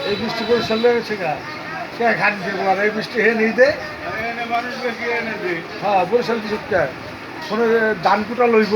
এই বৃষ্টি করে চলে গেছে গা কে খান দেবো আর এই বৃষ্টি হে নিয়ে দে হ্যাঁ বরিশাল কিছু কোনো ধান কুটা লইব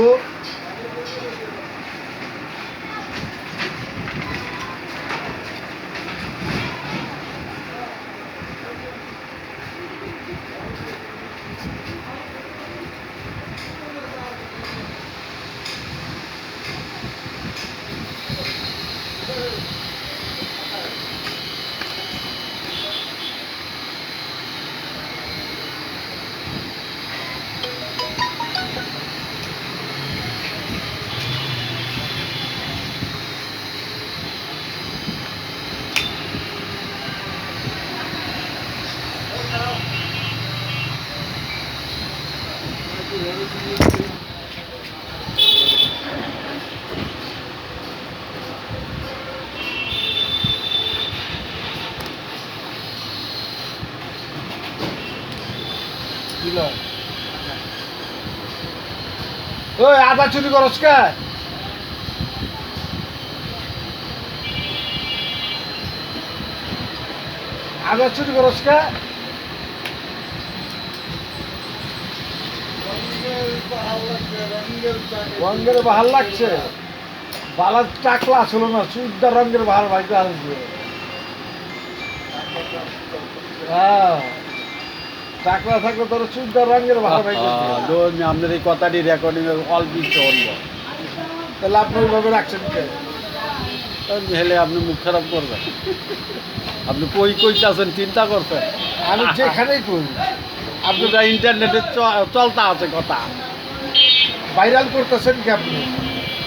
ওই আদা চুরি করস কে আদা চুরি করস কে রঙের বাহার লাগছে বালার টাকলা আসলো না চুইদার রঙের বাহার ভাইতে আসবে হ্যাঁ টাকলা থাকলে তোর চুইদার রঙের বাহার ভাইতে আপনার এই কথাটি রেকর্ডিং অল্প চলবো তাহলে আপনি ওইভাবে রাখছেন কে হেলে আপনি মুখ খারাপ করবেন আপনি কই কইতাছেন চিন্তা করছেন আমি যেখানেই করি আপনি যা ইন্টারনেটে চলতা আছে কথা ভাইরাল করতেছেন কি আপনি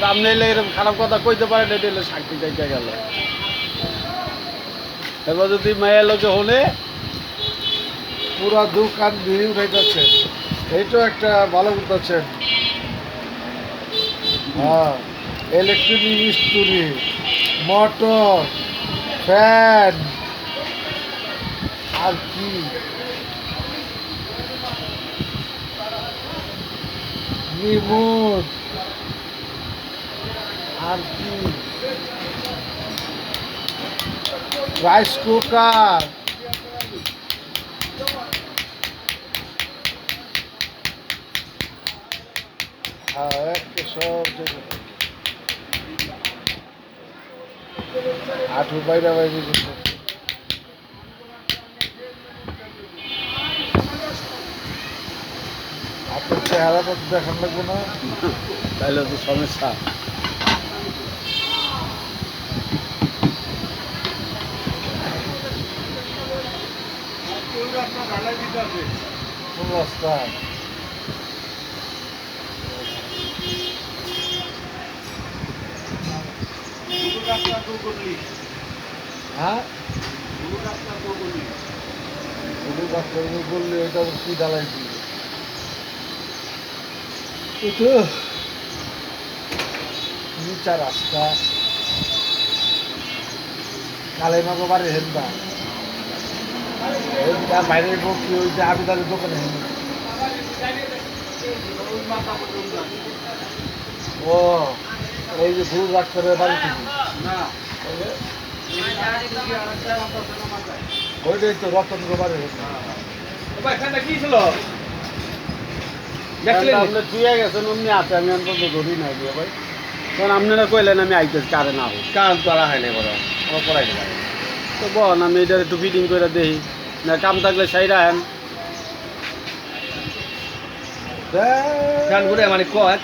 আপনি এলে এরকম খারাপ কথা কইতে পারেন এটা এলে সাক্ষী চাইতে গেল এবার যদি মায়ের লোকে হলে পুরা দোকান দিয়ে উঠাইতেছেন এইটাও একটা ভালো করতেছেন হ্যাঁ ইলেকট্রনিক মিস্ত্রি মোটর ফ্যান আর কি রিমোট আর কি রাইস কুকার হ্যাঁ একটা সব আঠু বাইরা বাইরে আপনার চেহারাটা তো দেখান লাগবে না তাহলে তো সমস্যা কোন রাস্তা হ্যাঁ বললে এটা কি ডালাই দিবে নিচা রাস্তা কালেমাগো বাড়ি হেন্দা হেন্দা বাইরের পক্ষে ওই যে আবিদারের দোকানে ও এই যে ভুল ডাক্তারের বাড়ি থেকে ওইটাই তো রতন গোবারে কি ছিল আপনি ধুয়ে গেছেন অমনি আছে আমি অন্তত ধরি না দিয়ে ভাই তখন আপনারা কইলেন আমি আইতেছি কারে না কারণ তো আর হয় না বড় আমার পড়াইতে পারে তো বল আমি এটা একটু ফিটিং করে দেখি না কাম থাকলে সাইরা হেন গান করে মানে কয়